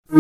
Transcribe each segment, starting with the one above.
The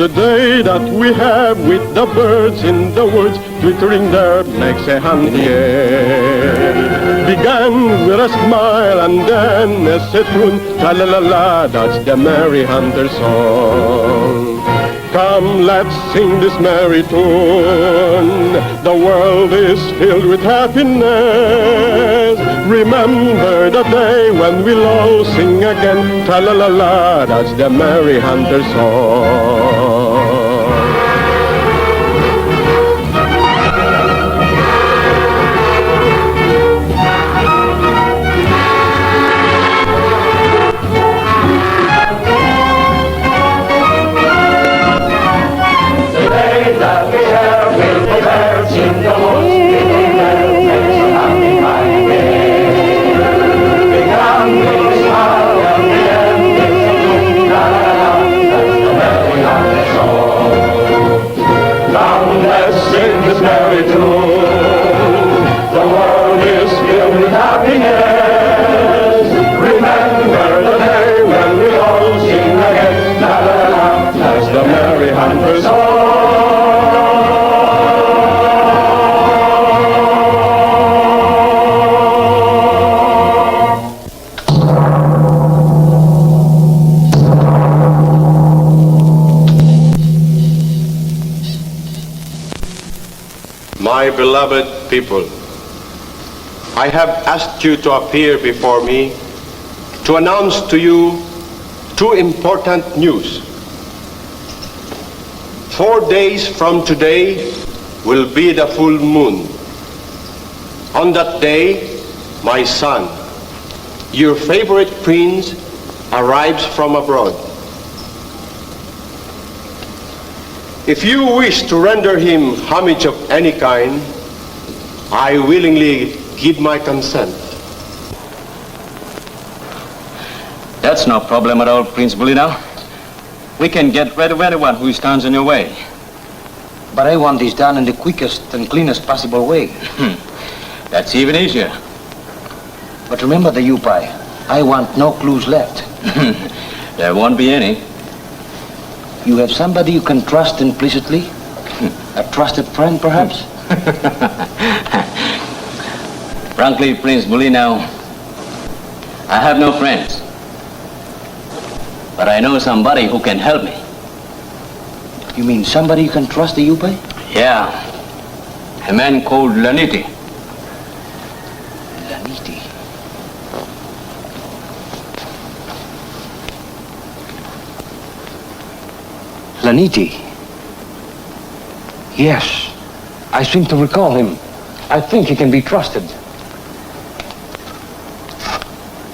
day that we have with the birds in the woods, twittering their necks a hand in the air, began with a smile and then as a tune, tra-la-la-la, that's the merry hunter song. Come, let's sing this merry tune. The world is filled with happiness. Remember the day when we'll all sing again. Tra-la-la-la, that's the merry hunter song. My beloved people, I have asked you to appear before me to announce to you two important news. 4 days from today will be the full moon. On that day, my son, your favorite prince, arrives from abroad. If you wish to render him homage of any kind, I willingly give my consent. That's no problem at all, Prince Bulina. We can get rid of anyone who stands in your way. But I want this done in the quickest and cleanest possible way. That's even easier. But remember the Yupai. I want no clues left. There won't be any. You have somebody you can trust implicitly? A trusted friend, perhaps? Frankly, Prince Bulina, I have no friends. But I know somebody who can help me. You mean somebody you can trust, the Yupai? Yeah. A man called Laniti. Laniti? Laniti? Yes. I seem to recall him. I think he can be trusted.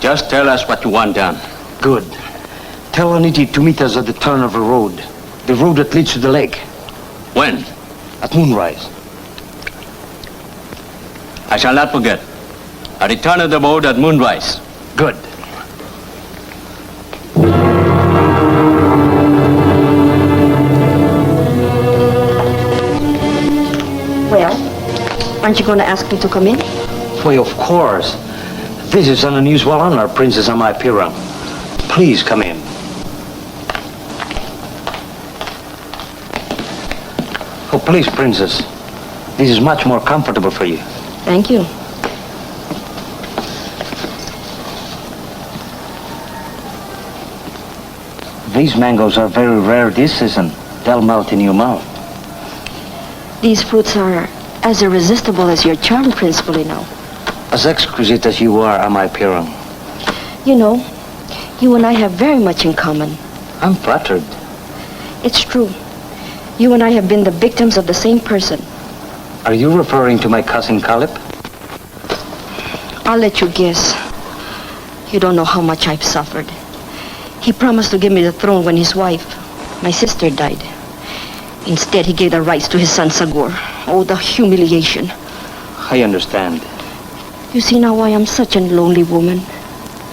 Just tell us what you want done. Good. Tell Laniti to meet us at the turn of the road that leads to the lake. When? At moonrise. I shall not forget. At the turn of the road at moonrise. Good. Well, aren't you going to ask me to come in? Why, of course. This is an unusual honor, Princess Mayroon. Please come in. Oh, please, Princess. This is much more comfortable for you. Thank you. These mangoes are very rare this season. They'll melt in your mouth. These fruits are as irresistible as your charm, Prince Bulina. As exquisite as you are, Mayroon. You know, you and I have very much in common. I'm flattered. It's true. You and I have been the victims of the same person. Are you referring to my cousin Caleb? I'll let you guess. You don't know how much I've suffered. He promised to give me the throne when his wife, my sister, died. Instead, he gave the rights to his son Sigore. Oh, the humiliation. I understand. You see now why I'm such a lonely woman.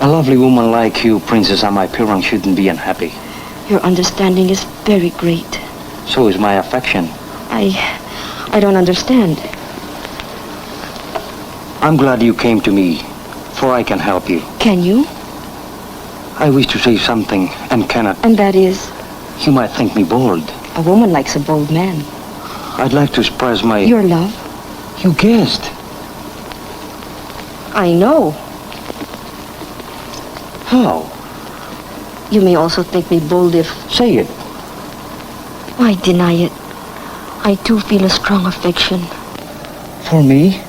A lovely woman like you, Princess Mayroon, shouldn't be unhappy. Your understanding is very great. So is my affection. I don't understand. I'm glad you came to me, for I can help you. Can you? I wish to say something and cannot. And that is? You might think me bold. A woman likes a bold man. I'd like to express my... Your love? You guessed. I know. How? You may also think me bold if... Say it. Why deny it? I too feel a strong affection. For me?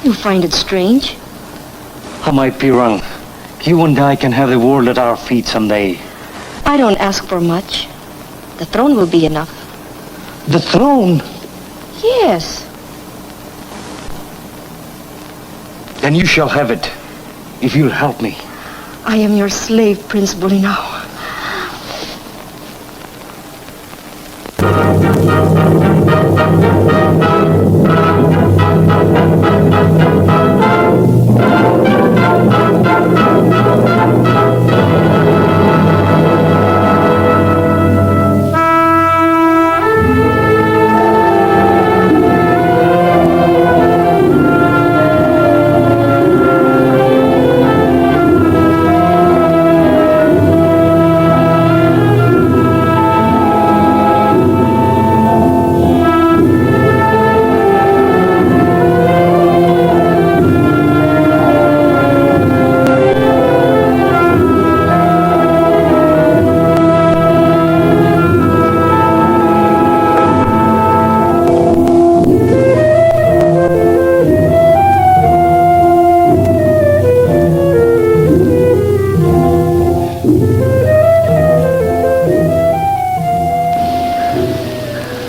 You find it strange? Mayroon, you and I can have the world at our feet someday. I don't ask for much. The throne will be enough. The throne? Yes. Then you shall have it, if you'll help me. I am your slave, Prince Bulinao.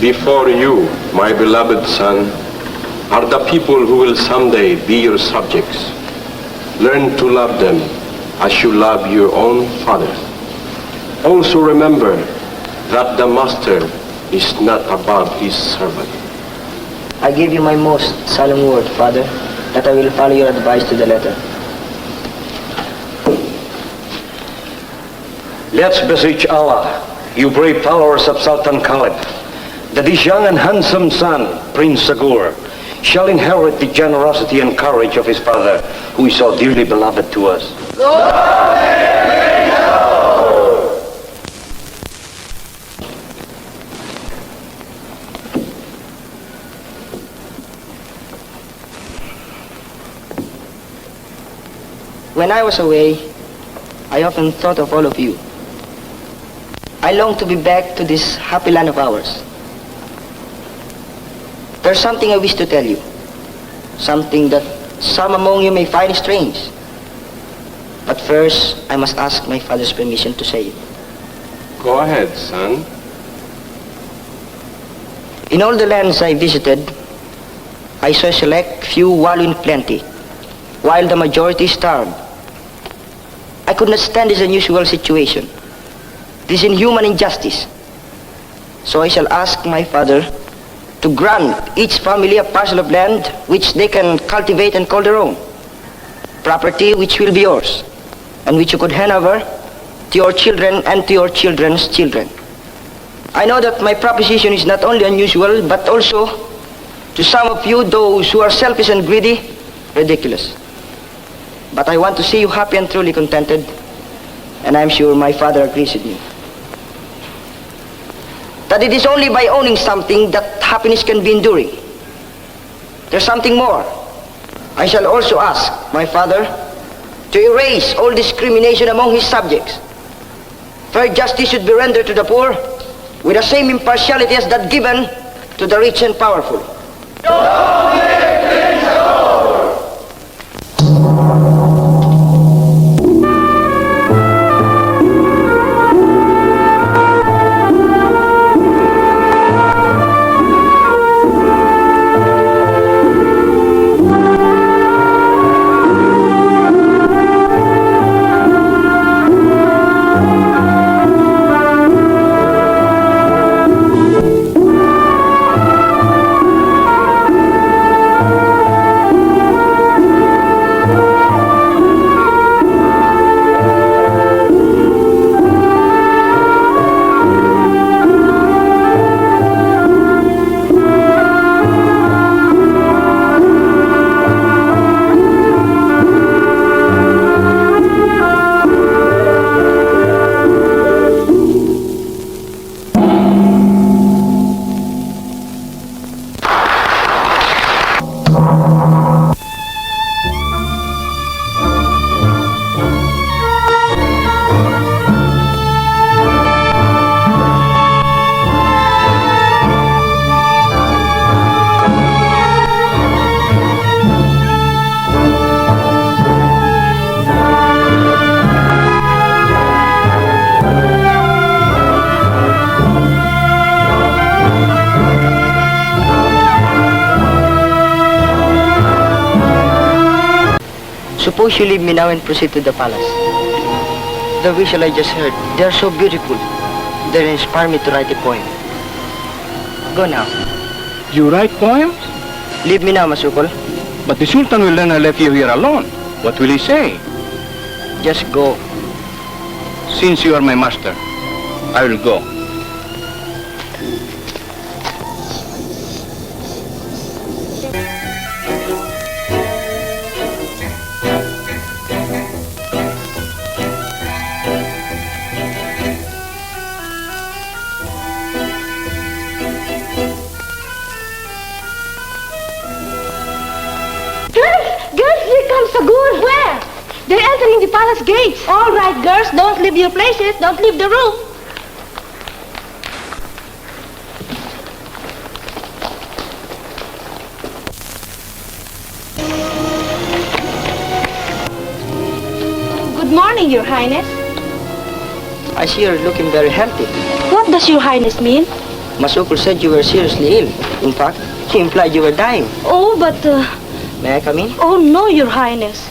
Before you, my beloved son, are the people who will someday be your subjects. Learn to love them as you love your own father. Also remember that the master is not above his servant. I give you my most solemn word, Father, that I will follow your advice to the letter. Let's beseech Allah, you brave followers of Sultan Caleb, that his young and handsome son, Prince Sigore, shall inherit the generosity and courage of his father, who is so dearly beloved to us. When I was away, I often thought of all of you. I long to be back to this happy land of ours. There's something I wish to tell you. Something that some among you may find strange. But first, I must ask my father's permission to say it. Go ahead, son. In all the lands I visited, I saw a select few wallow in plenty, while the majority starved. I could not stand this unusual situation, this inhuman injustice. So I shall ask my father to grant each family a parcel of land which they can cultivate and call their own. Property which will be yours, and which you could hand over to your children and to your children's children. I know that my proposition is not only unusual, but also, to some of you, those who are selfish and greedy, ridiculous. But I want to see you happy and truly contented, and I'm sure my father agrees with me. That it is only by owning something that happiness can be enduring. There's something more. I shall also ask my father to erase all discrimination among his subjects. Fair justice should be rendered to the poor with the same impartiality as that given to the rich and powerful. Suppose you leave me now and proceed to the palace. The whistle I just heard, they're so beautiful. They inspire me to write a poem. Go now. You write poems? Leave me now, Masukol. But the Sultan will then leave you here alone. What will he say? Just go. Since you are my master, I will go. Sigore! Where? They're entering the palace gates. All right, girls, don't leave your places. Don't leave the room. Good morning, Your Highness. I see you're looking very healthy. What does Your Highness mean? Masukol said you were seriously ill. In fact, he implied you were dying. Oh, but... May I come in? Oh, no, Your Highness.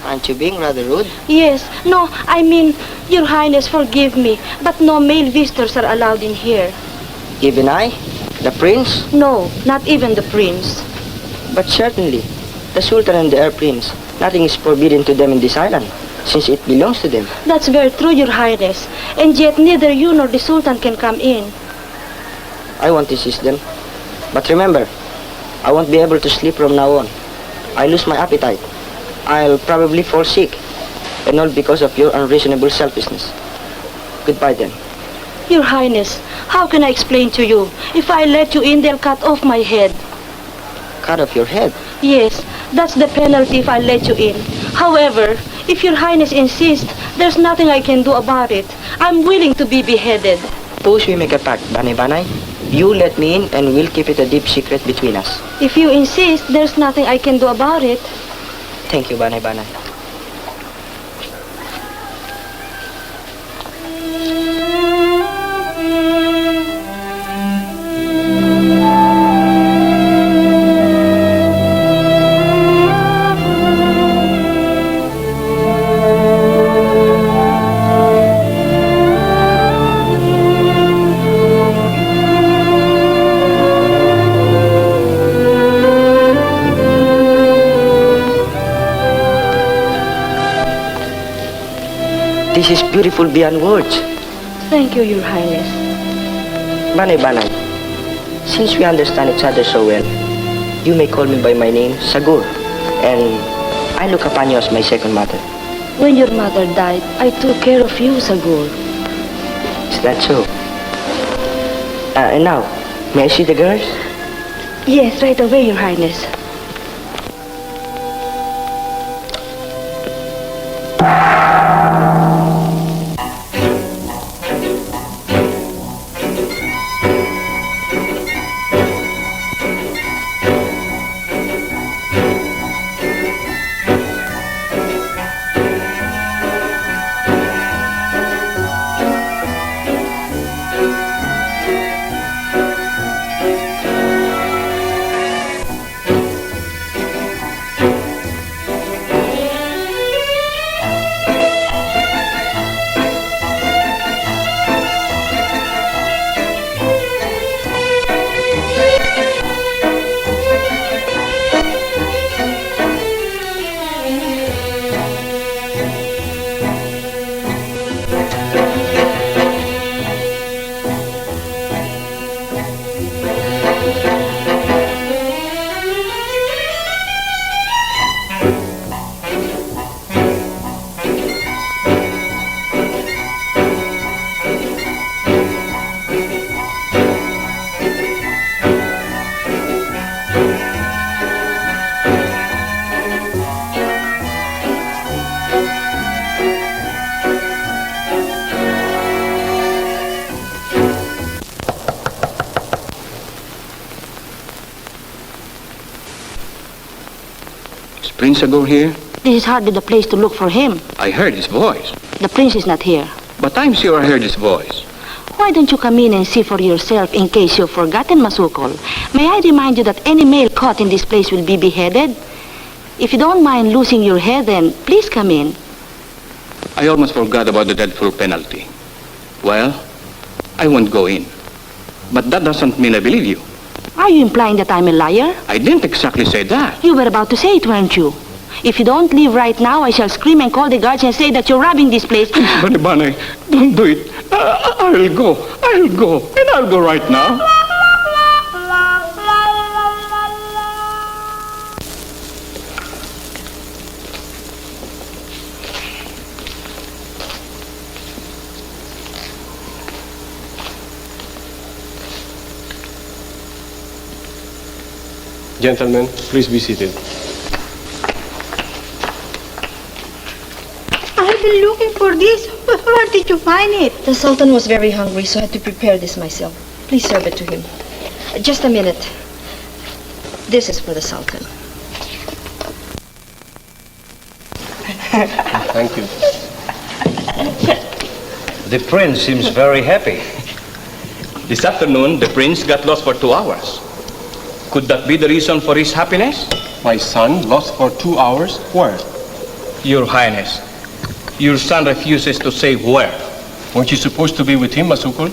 Aren't you being rather rude? Yes. No, I mean, Your Highness, forgive me, but no male visitors are allowed in here. Even I? The prince? No, not even the prince. But certainly, the Sultan and the Air Prince, nothing is forbidden to them in this island, since it belongs to them. That's very true, Your Highness. And yet neither you nor the Sultan can come in. I won't insist them. But remember, I won't be able to sleep from now on. I lose my appetite. I'll probably fall sick. And all because of your unreasonable selfishness. Goodbye then. Your Highness, how can I explain to you? If I let you in, they'll cut off my head. Cut off your head? Yes, that's the penalty if I let you in. However, if Your Highness insists, there's nothing I can do about it. I'm willing to be beheaded. Suppose we make a pact, Banay-Banay. You let me in and we'll keep it a deep secret between us. If you insist, there's nothing I can do about it. Thank you, Banay-Banay. This is beautiful beyond words. Thank you, Your Highness. Banay-Banay, since we understand each other so well, you may call me by my name, Sigore, and I look upon you as my second mother. When your mother died, I took care of you, Sigore. Is that so? And now, may I see the girls? Yes, right away, Your Highness. Prince Sigore here? This is hardly the place to look for him. I heard his voice. The prince is not here. But I'm sure I heard his voice. Why don't you come in and see for yourself in case you've forgotten, Masukol? May I remind you that any male caught in this place will be beheaded? If you don't mind losing your head, then please come in. I almost forgot about the dreadful penalty. Well, I won't go in. But that doesn't mean I believe you. Are you implying that I'm a liar? I didn't exactly say that. You were about to say it, weren't you? If you don't leave right now, I shall scream and call the guards and say that you're robbing this place. Bunny, don't do it. I'll go, and I'll go right now. Gentlemen, please be seated. I've been looking for this. Where did you find it? The Sultan was very hungry, so I had to prepare this myself. Please serve it to him. Just a minute. This is for the Sultan. Thank you. The prince seems very happy. This afternoon, the prince got lost for 2 hours. Could that be the reason for his happiness? My son lost for 2 hours? Where? Your Highness, your son refuses to say where. Weren't you supposed to be with him, Masukol?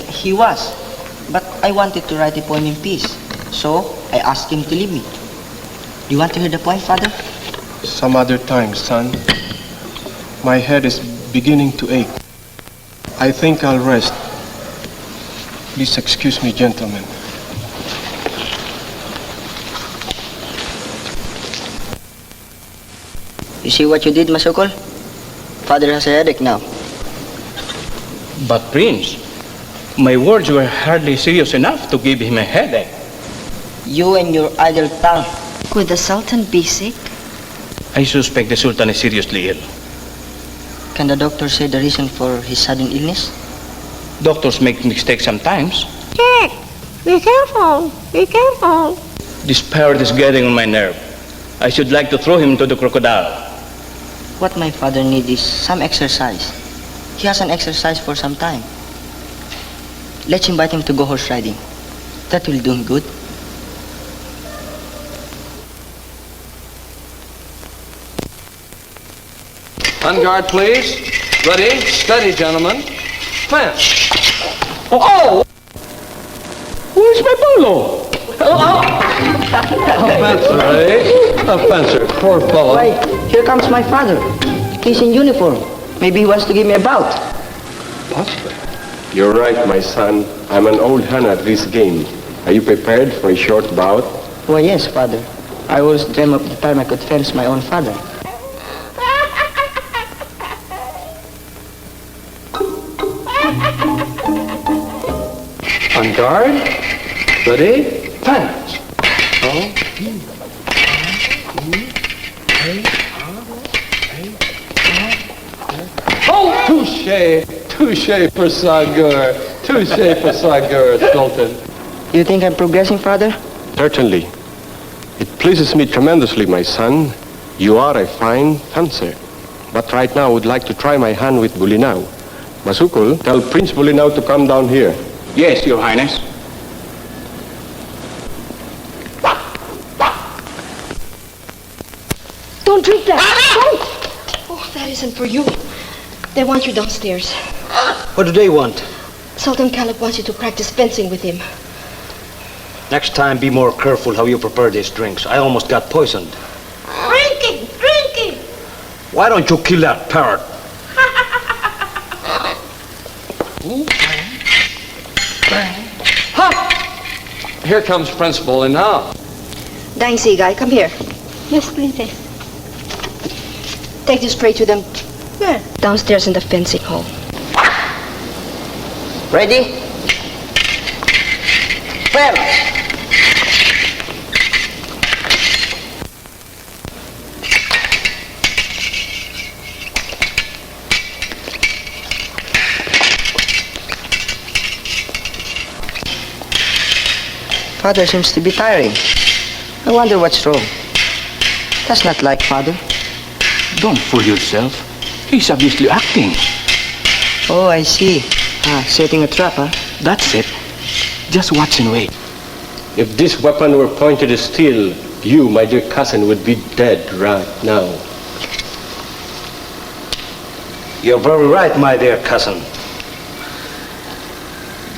He was, but I wanted to write a poem in peace, so I asked him to leave me. Do you want to hear the poem, Father? Some other time, son. My head is beginning to ache. I think I'll rest. Please excuse me, gentlemen. You see what you did, Masukol? Father has a headache now. But Prince, my words were hardly serious enough to give him a headache. You and your idle tongue. Could the Sultan be sick? I suspect the Sultan is seriously ill. Can the doctor say the reason for his sudden illness? Doctors make mistakes sometimes. Jack, be careful. Be careful. This parrot is getting on my nerve. I should like to throw him to the crocodile. What my father needs is some exercise. He hasn't exercised for some time. Let's invite him to go horse riding. That will do him good. On guard, please. Ready, steady, gentlemen. Fence. Oh! Where's my polo? A fencer, eh? A fencer. Poor fellow. Why, here comes my father. He's in uniform. Maybe he wants to give me a bout. Possibly. You're right, my son. I'm an old hand at this game. Are you prepared for a short bout? Why, yes, Father. I always dream of the time I could fence my own father. On guard. Ready, fence. Oh, touche. Touche for Sigore. Touche for Sigore, Sultan. You think I'm progressing, Father? Certainly. It pleases me tremendously, my son. You are a fine fencer. But right now I would like to try my hand with Bulinaw. Masukol, tell Prince Bulinaw to come down here. Yes, Your Highness. Don't drink that! Don't! Oh, that isn't for you. They want you downstairs. What do they want? Sultan Khalid wants you to practice fencing with him. Next time, be more careful how you prepare these drinks. I almost got poisoned. Drinking, drinking. Why don't you kill that parrot? Here comes Principal and now. Dang Sigay, come here. Yes, princess. Take this tray to them Where? downstairs in the fencing hall. Ready? Fence! Father seems to be tiring. I wonder what's wrong. That's not like Father. Don't fool yourself. He's obviously acting. Oh, I see. Setting a trap, huh? That's it. Just watch and wait. If this weapon were pointed still, you, my dear cousin, would be dead right now. You're very right, my dear cousin.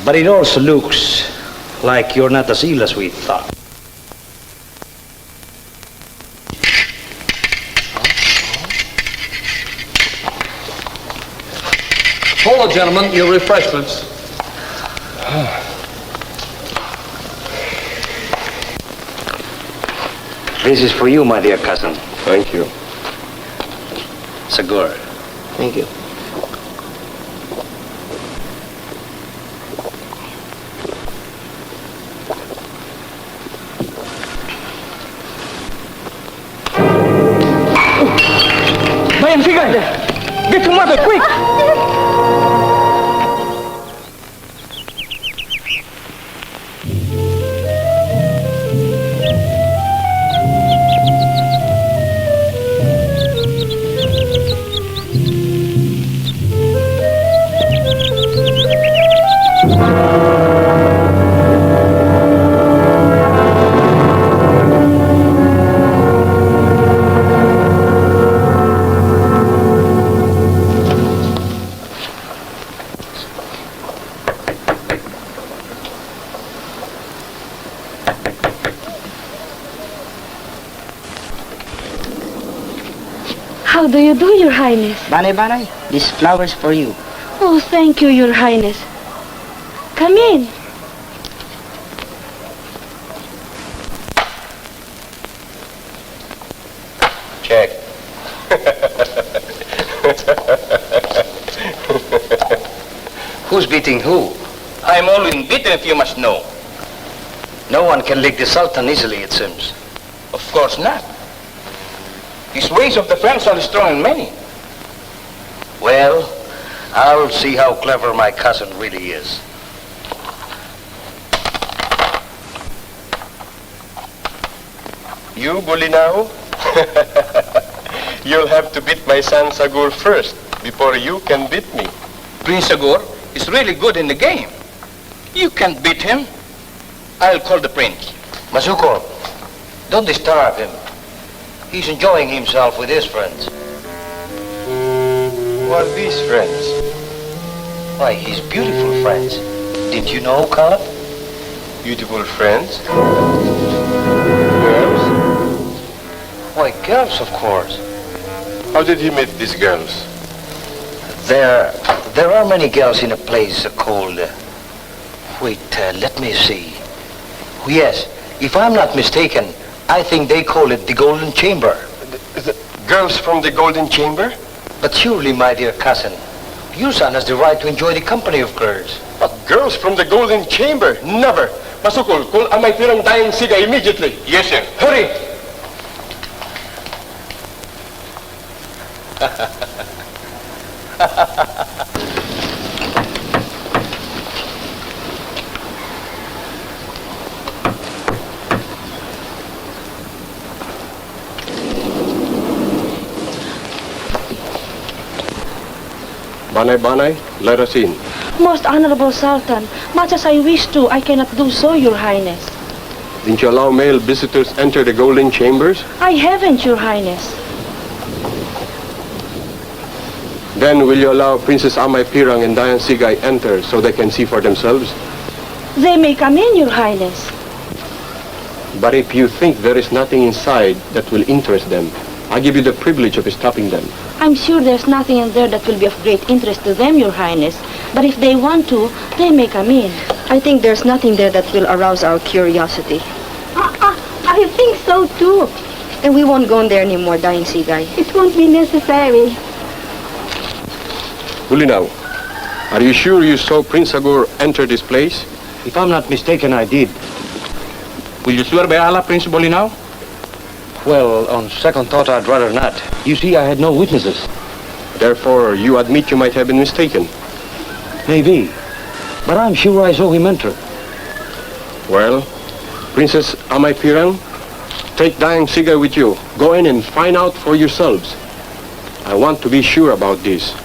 But it also looks like you're not as ill as we thought. Hold, gentlemen, your refreshments. This is for you, my dear cousin. Thank you. Sigore. Thank you. Bayan, Sigore! Get your mother, quick! How do you do, Your Highness? Banay, this flower's for you. Oh, thank you, Your Highness. Come in. Check. Who's beating who? I'm always beaten if you must know. No one can lick the Sultan easily, it seems. Of course not. These ways of the French are strong in many. Well, I'll see how clever my cousin really is. You, bully now? You'll have to beat my son Sigore first before you can beat me. Prince Sigore is really good in the game. You can't beat him. I'll call the prince. Masuko, don't disturb him. He's enjoying himself with his friends. Who are these friends? Why, his beautiful friends. Didn't you know, Caleb? Beautiful friends? Girls? Why, girls, of course. How did he meet these girls? There are many girls in a place called... let me see. Yes, if I'm not mistaken, I think they call it the Golden Chamber. The girls from the Golden Chamber? But surely, my dear cousin, your son has the right to enjoy the company of girls. But girls from the Golden Chamber? Never! Masukol, call Amay Pirang Dying Siga immediately. Yes, sir. Hurry! Banay, let us in. Most Honorable Sultan, much as I wish to, I cannot do so, Your Highness. Didn't you allow male visitors enter the Golden Chambers? I haven't, Your Highness. Then will you allow Princess Amay Pirang and Dayan Sigay enter so they can see for themselves? They may come in, Your Highness. But if you think there is nothing inside that will interest them, I give you the privilege of stopping them. I'm sure there's nothing in there that will be of great interest to them, Your Highness. But if they want to, they may come in. I think there's nothing there that will arouse our curiosity. I think so too. And we won't go in there anymore, Dying Sigay. It won't be necessary. Bulinaw, are you sure you saw Prince Sigore enter this place? If I'm not mistaken, I did. Will you swear by Allah, Prince Bolinao? Well, on second thought, I'd rather not. You see, I had no witnesses. Therefore, you admit you might have been mistaken. Maybe. But I'm sure I saw him enter. Well, Princess Amay Pirang, take Dayan Sigay with you. Go in and find out for yourselves. I want to be sure about this.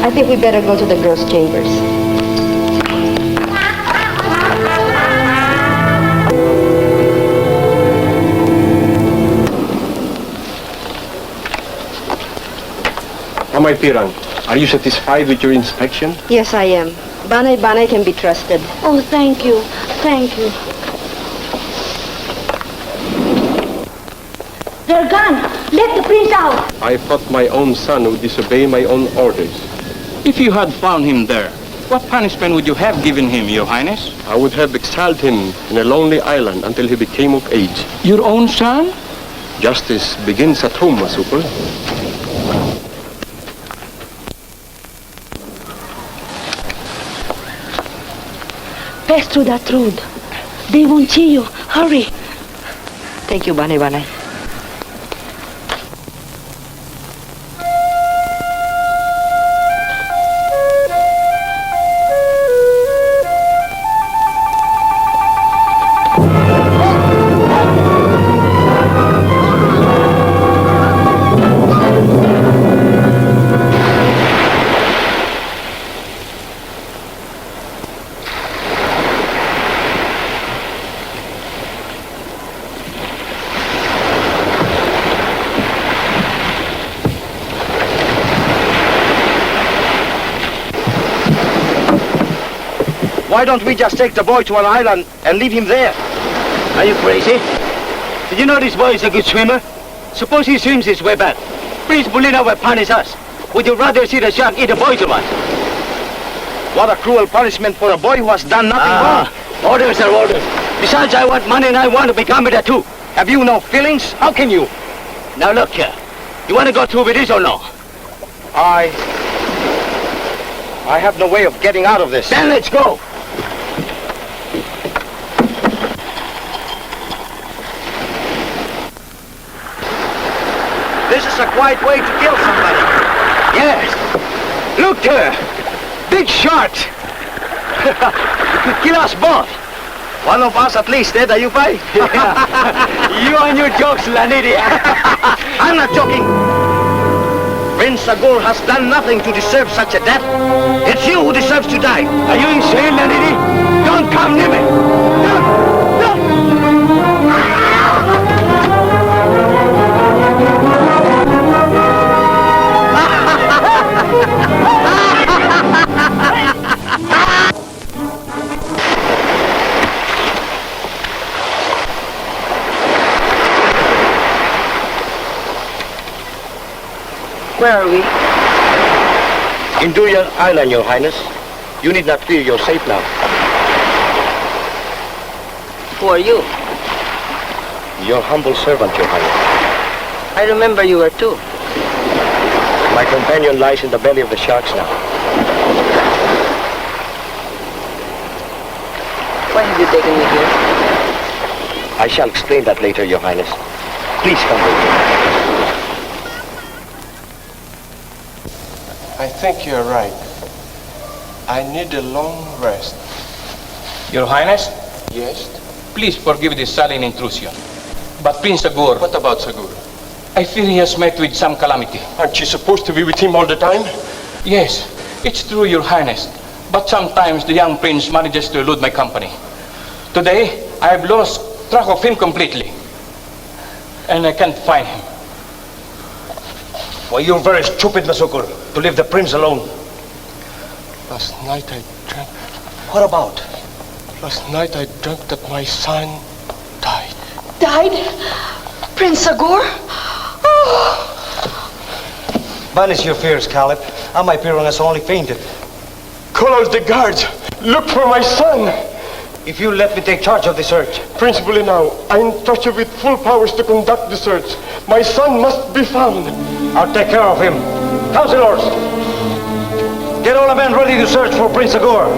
I think we better go to the girls' chambers. Amay Pirang, are you satisfied with your inspection? Yes, I am. Banay-banay can be trusted. Oh, thank you. Thank you. They're gone. Let the prince out. I thought my own son would disobey my own orders. If you had found him there, what punishment would you have given him, Your Highness? I would have exiled him in a lonely island until he became of age. Your own son? Justice begins at home, Masukol. Pass through that road. They won't see you. Hurry. Thank you, Banay-banay. Why don't we just take the boy to an island and leave him there? Are you crazy? Did you know this boy is a good swimmer? Suppose he swims his way back. Prince Bulina will punish us. Would you rather see the shark eat a boy to us? What a cruel punishment for a boy who has done nothing wrong. Orders are orders. Besides, I want money and I want to become it too. Have you no feelings? How can you? Now look here. You want to go through with this or no? I have no way of getting out of this. Then let's go. This is a quiet way to kill somebody. Yes. Look here. Big sharks. It could kill us both. One of us at least, eh, Dayupay? You and your jokes, Lanidi. I'm not joking. Prince Sigore has done nothing to deserve such a death. It's you who deserves to die. Are you insane, Lanidi? Don't come near me. Don't. Where are we? In Durian Island, Your Highness. You need not fear, you're safe now. Who are you? Your humble servant, Your Highness. I remember you were too. My companion lies in the belly of the sharks now. Why have you taken me here? I shall explain that later, Your Highness. Please come with me. I think you're right. I need a long rest. Your Highness, Yes? please forgive this sudden intrusion. But Prince Sigore, What about Sigure? I fear he has met with some calamity. Aren't you supposed to be with him all the time? Yes, it's true, Your Highness. But sometimes the young prince manages to elude my company. Today, I have lost track of him completely. And I can't find him. Well, you're very stupid, Masukul, to leave the prince alone. Last night I dreamt... What about? Last night I dreamt that my son died. Died? Prince Sigore? Oh. Banish your fears, Caleb. Amay Pirang has only fainted. Call out the guards! Look for my son! If you let me take charge of the search. Prince Bulinao, I entrust you with full powers to conduct the search. My son must be found. I'll take care of him. Councilors, get all the men ready to search for Prince Sigore.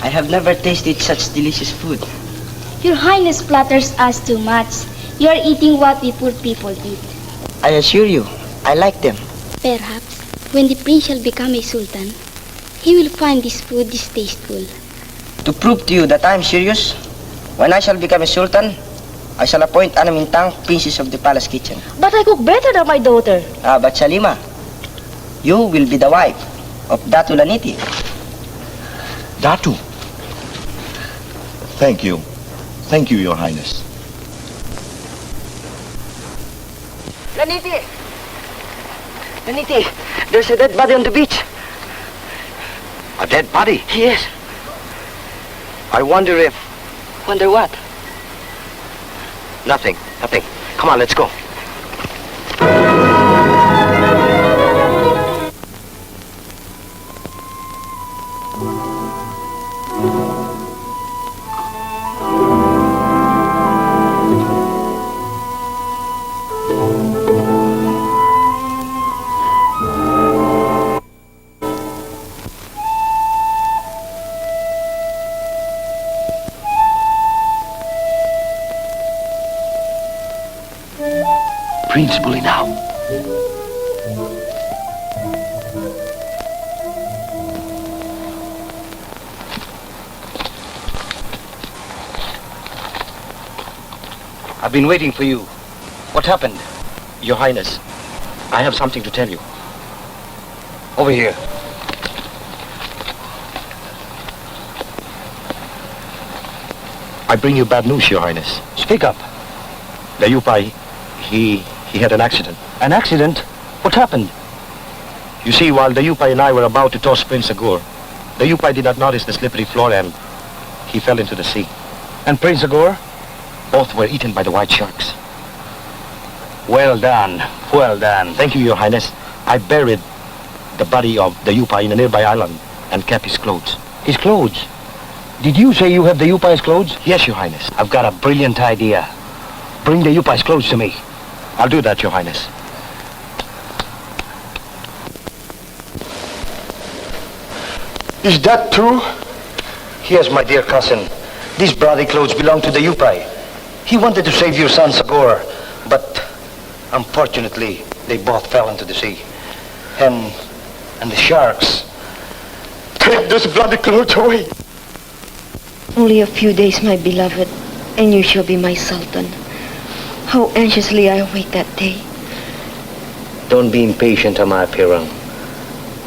I have never tasted such delicious food. Your Highness flatters us too much. You are eating what we poor people eat. I assure you, I like them. Perhaps, when the prince shall become a sultan, he will find this food distasteful. To prove to you that I am serious, when I shall become a sultan, I shall appoint Ana Mintang princess of the palace kitchen. But I cook better than my daughter. But Salima, you will be the wife of Datu Laniti. Datu? Thank you. Thank you, Your Highness. Laniti! Laniti, there's a dead body on the beach. A dead body? Yes. I wonder if... Wonder what? Nothing. Come on, let's go. Prince Bulinaw. I've been waiting for you. What happened? Your Highness, I have something to tell you. Over here. I bring you bad news, Your Highness. Speak up. The Yupai, he had an accident. An accident? What happened? You see, while the Yupai and I were about to toss Prince Sigore, the Yupai did not notice the slippery floor and he fell into the sea. And Prince Sigore? Both were eaten by the white sharks. Well done. Well done. Thank you, Your Highness. I buried the body of the Yupai in a nearby island and kept his clothes. His clothes? Did you say you have the Yupai's clothes? Yes, Your Highness. I've got a brilliant idea. Bring the Yupai's clothes to me. I'll do that, Your Highness. Is that true? Yes, my dear cousin. These bloody clothes belong to the Yupai. He wanted to save your son, Sigore, but unfortunately, they both fell into the sea. And the sharks. Take those bloody clothes away. Only a few days, my beloved, and you shall be my sultan. How anxiously I await that day. Don't be impatient, Ama Pirang.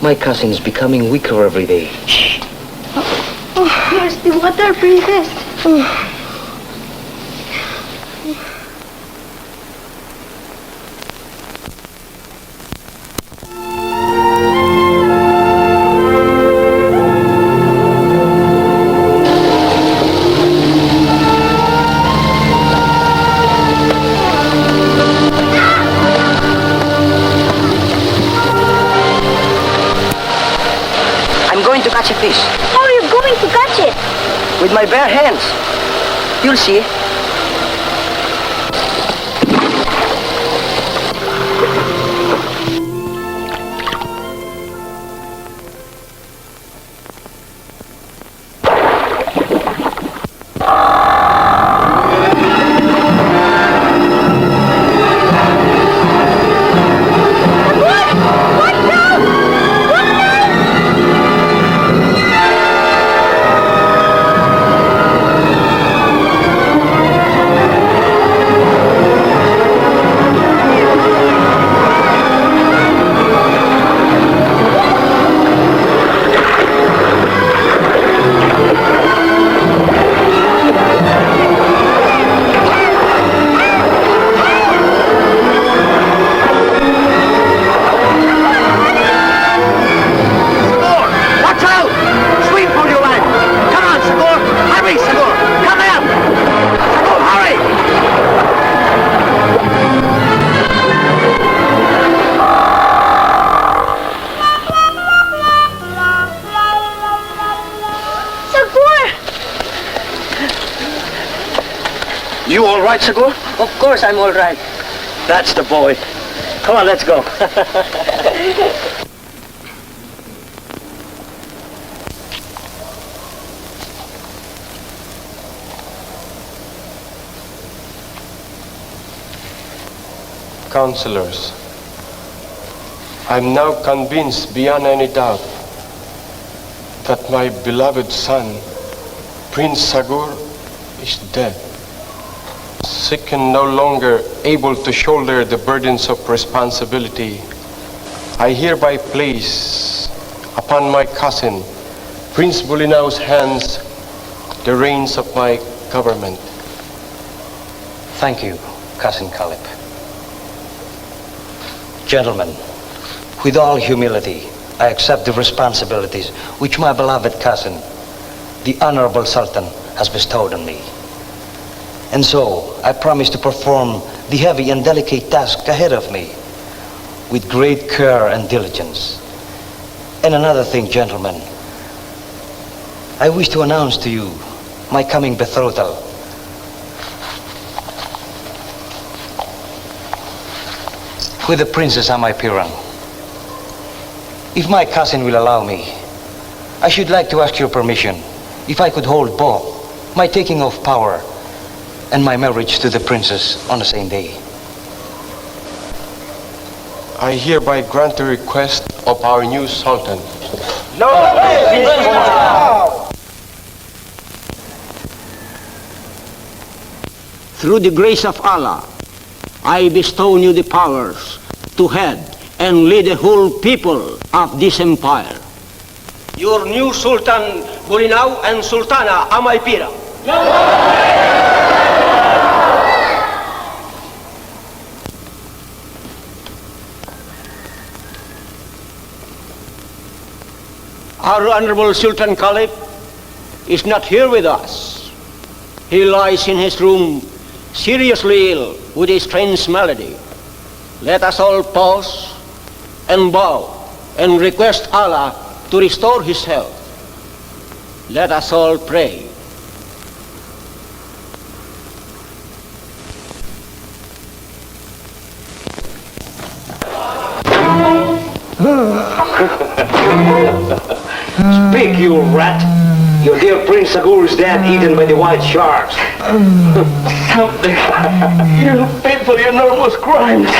My cousin is becoming weaker every day. Shh. Here's the water, princess. Catch a fish. How are you going to catch it? With my bare hands. You'll see. You all right, Sigore? Of course I'm all right. That's the boy. Come on, let's go. counselors, I'm now convinced beyond any doubt that my beloved son, Prince Sigore, is dead. Sick and no longer able to shoulder the burdens of responsibility, I hereby place upon my cousin, Prince Bulinao's hands, the reins of my government. Thank you, Cousin Caleb. Gentlemen, with all humility, I accept the responsibilities which my beloved cousin, the Honorable Sultan, has bestowed on me. And so, I promise to perform the heavy and delicate task ahead of me with great care and diligence. And another thing, gentlemen, I wish to announce to you my coming betrothal. With the Princess Mayroon. If my cousin will allow me, I should like to ask your permission if I could hold both my taking of power and my marriage to the princess on the same day. I hereby grant the request of our new Sultan. No! Through the grace of Allah, I bestow on you the powers to head and lead the whole people of this empire. Your new Sultan Bulinao and Sultana Amaypira. Our Honorable Sultan Caleb is not here with us. He lies in his room, seriously ill with a strange malady. Let us all pause and bow and request Allah to restore his health. Let us all pray. Speak, you rat! Your dear Prince Sigore is dead, eaten by the white sharks. Something. You paid for your enormous crimes.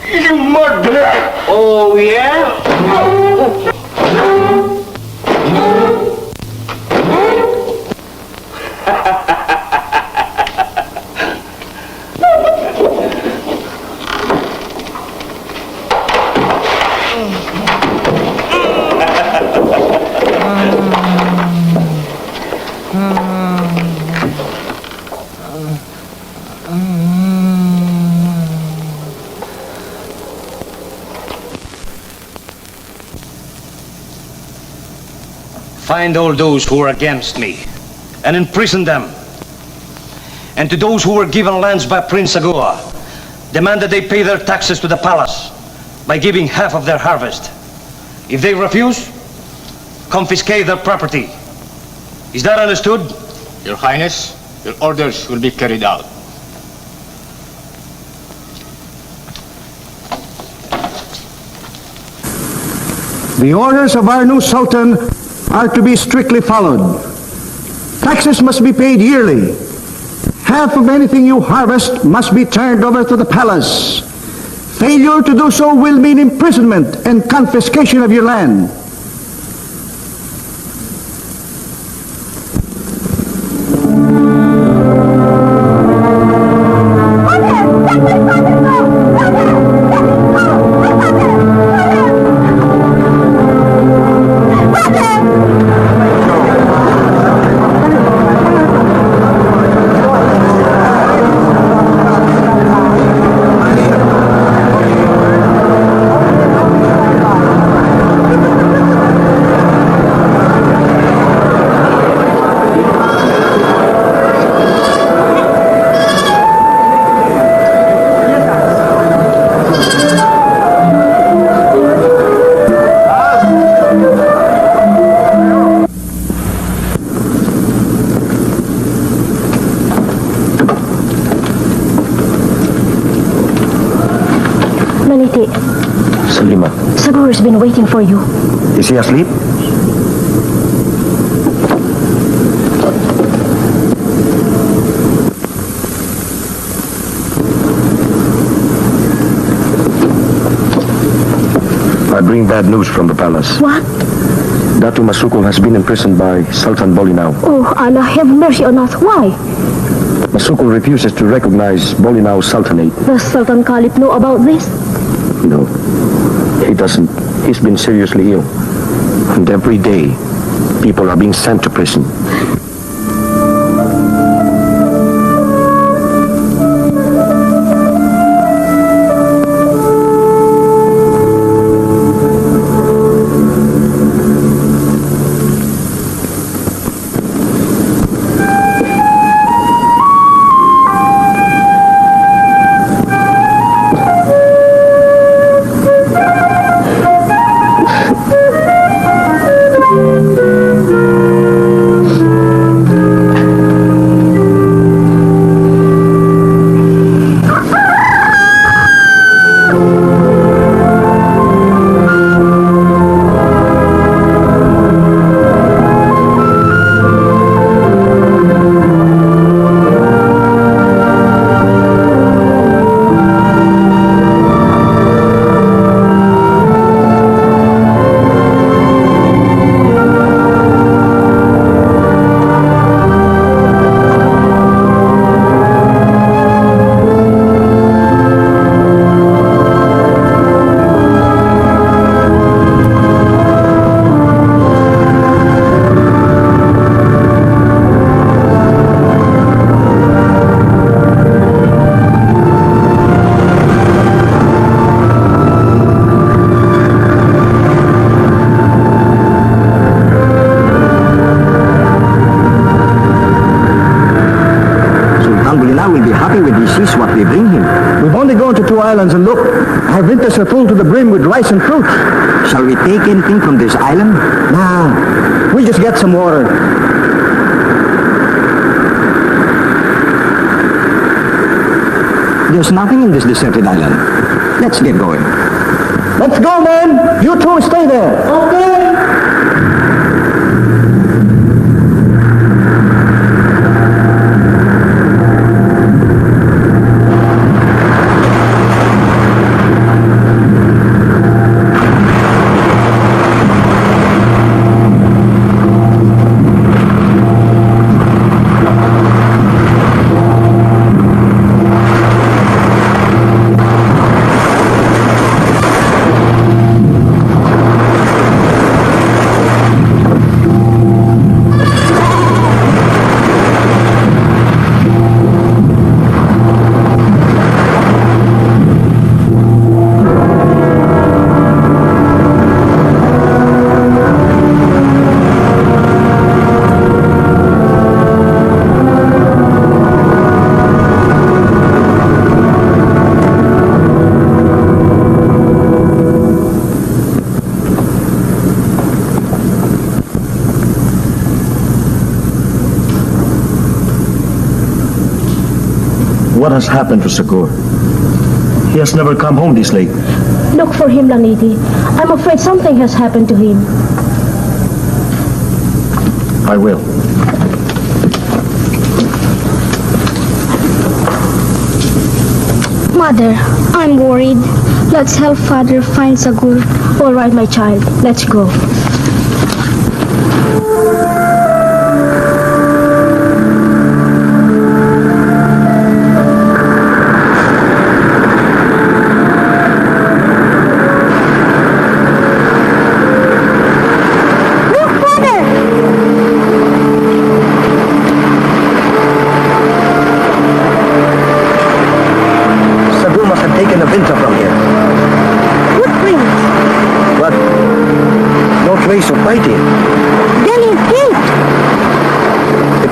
You murderer! Oh, yeah? Find all those who are against me and imprison them. And to those who were given lands by Prince Sigore, demand that they pay their taxes to the palace by giving half of their harvest. If they refuse, confiscate their property. Is that understood? Your Highness, your orders will be carried out. The orders of our new Sultan are to be strictly followed. Taxes must be paid yearly. Half of anything you harvest must be turned over to the palace. Failure to do so will mean imprisonment and confiscation of your land. Sigore's been waiting for you. Is he asleep? bring bad news from the palace. What? Datu Masukul has been imprisoned by Sultan Bolinao. Oh, Allah have mercy on us. Why? Masukul refuses to recognize Bolinao's sultanate. Does Sultan Khalid know about this? No, he doesn't. He's been seriously ill. And every day, people are being sent to prison. And look, our winters are full to the brim with rice and fruit. Shall we take anything from this island? Nah, we'll just get some water. There's nothing in this deserted island. Let's get going. Let's go, man. You two stay there. Okay. What has happened to Sigore? He has never come home this late. Look for him, Langiti. I'm afraid something has happened to him. I will. Mother, I'm worried. Let's help Father find Sigore. All right, my child. Let's go.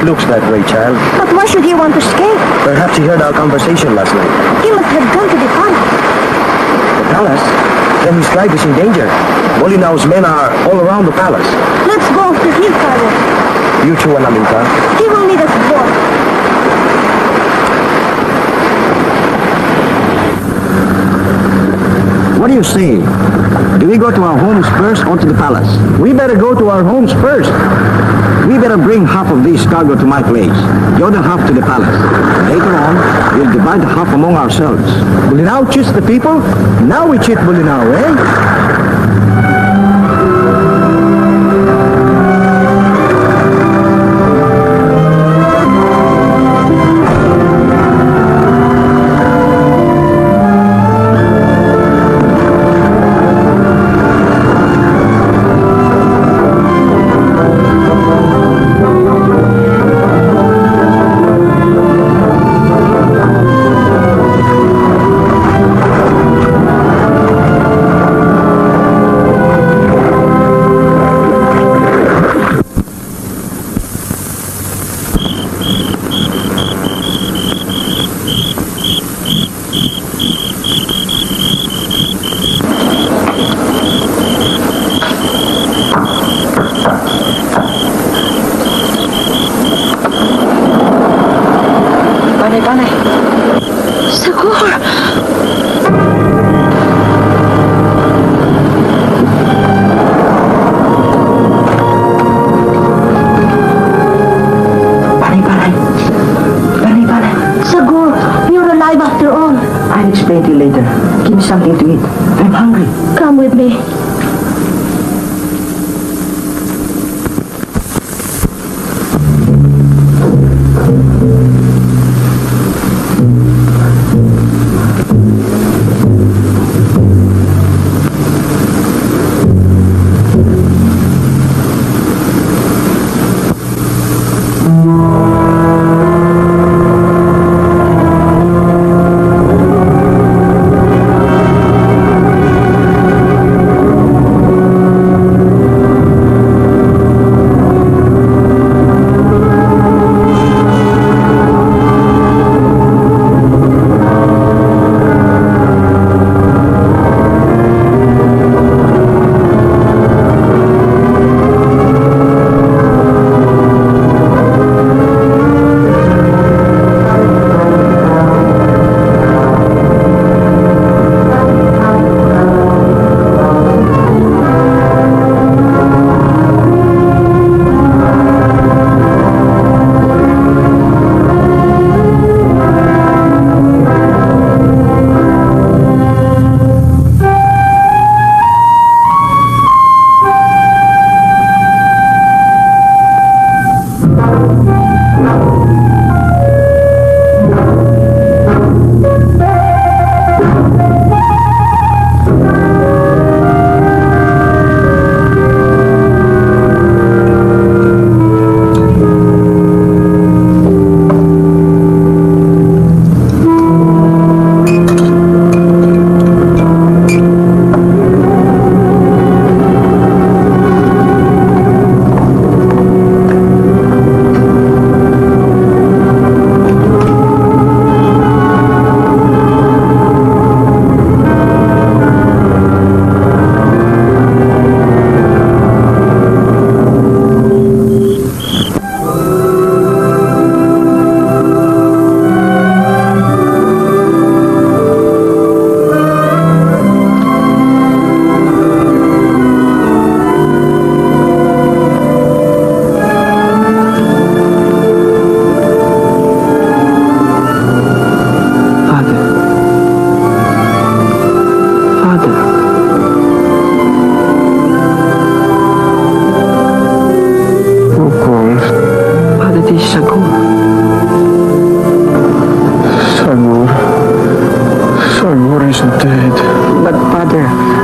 Looks that way, child. But why should he want to escape? Perhaps he heard our conversation last night. He must have gone to the palace. The palace? Then his life is in danger. Bolinao's men are all around the palace. Let's go after him, Father. You too, Analinka. He will need us both. What do you say? Do we go to our homes first or to the palace? We better go to our homes first. We better bring half of this cargo to my place, the other half to the palace. Later on, we'll divide the half among ourselves. Bolinao cheats the people, now we cheat Bolinao, eh? Panay. Sigore! Panay. Sigore, you're alive after all. I'll explain to you later. Give me something to eat. I'm hungry. Come with me.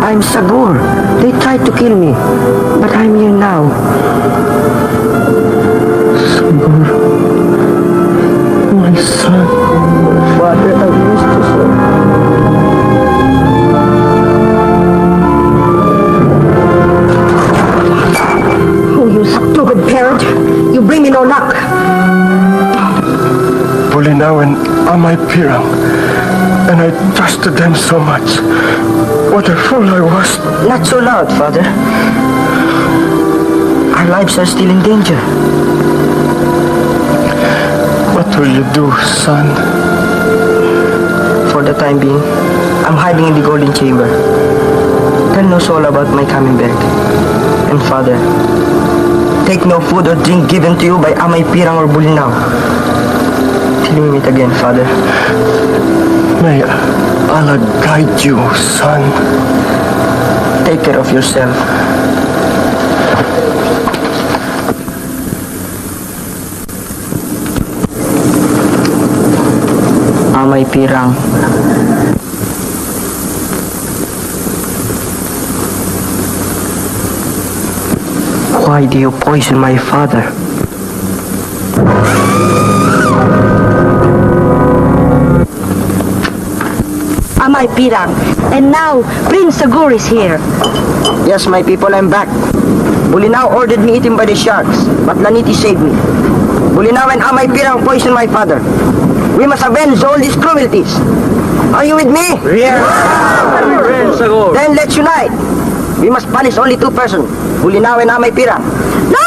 I'm Sigore. They tried to kill me, but I'm here now. Sigore, my son. Father, I missed you, son. Oh, you stupid parent. You bring me no luck. Bulinaw and Amay Pirang, and I trusted them so much. What a fool I was. Not so loud, Father. Our lives are still in danger. What will you do, son? For the time being, I'm hiding in the golden chamber. Tell no soul about my coming back. And Father, take no food or drink given to you by Amay Pirang or Bulinaw. Till we meet again, Father. May Allah guide you, son. Take care of yourself. Amay Pirang. Why do you poison my father? Amay Pirang. And now, Prince Sigore is here. Yes, my people, I'm back. Bulinaw ordered me eaten by the sharks, but Laniti saved me. Bulinaw and Amay Pirang poisoned my father. We must avenge all these cruelties. Are you with me? Yes. Then let's unite. We must punish only two persons, Bulinaw and Amay Pirang. No!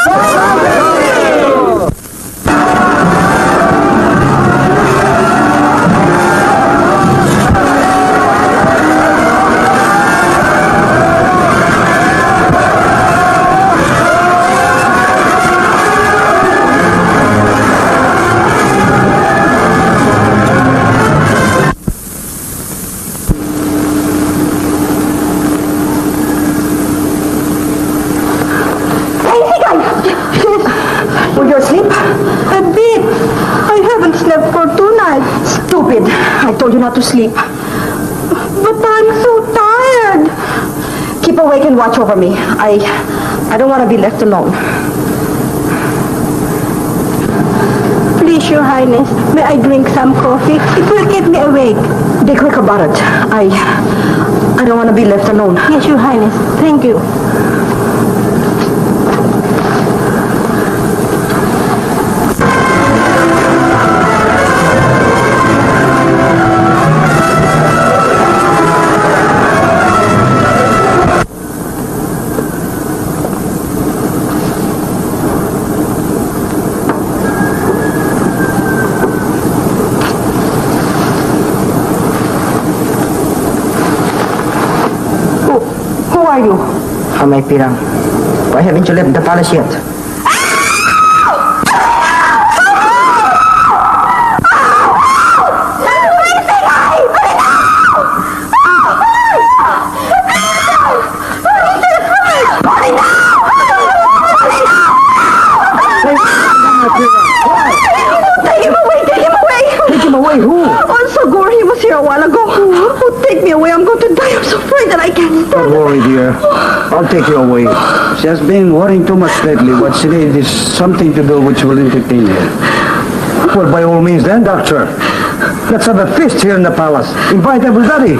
not to sleep. But I'm so tired. Keep awake and watch over me. I don't want to be left alone. Please, Your Highness, may I drink some coffee? It will keep me awake. Be quick about it. I don't want to be left alone. Yes, Your Highness. Thank you. Who are you? May pirang. Why haven't you left the palace yet? Take him away, who? Oh, Sigore, he was here a while ago. Oh, take me away. I'm going to die. I'm so afraid that I can't stand. Don't worry, dear. I'll take you away. She has been worrying too much lately. What she needs is something to do which will entertain her. Well, by all means then, Doctor. Let's have a feast here in the palace. Invite everybody.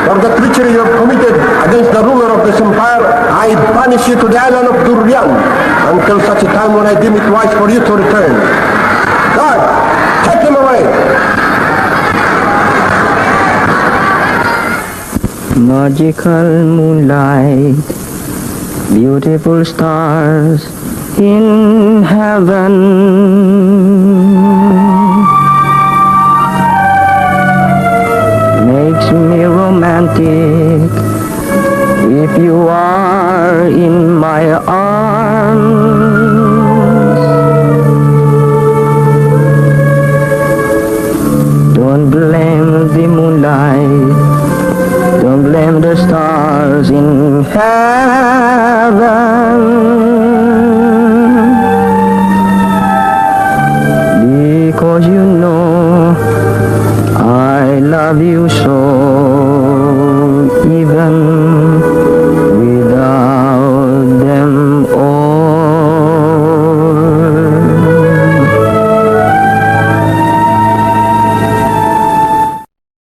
For the treachery you have committed against the ruler of this empire, I banish you to the island of Durian until such a time when I deem it wise for you to return. Guard, take him away. Magical moonlight, beautiful stars in heaven. Makes me romantic if you are in my arms. Don't blame the moonlight, don't blame the stars in heaven, because you know I love you so.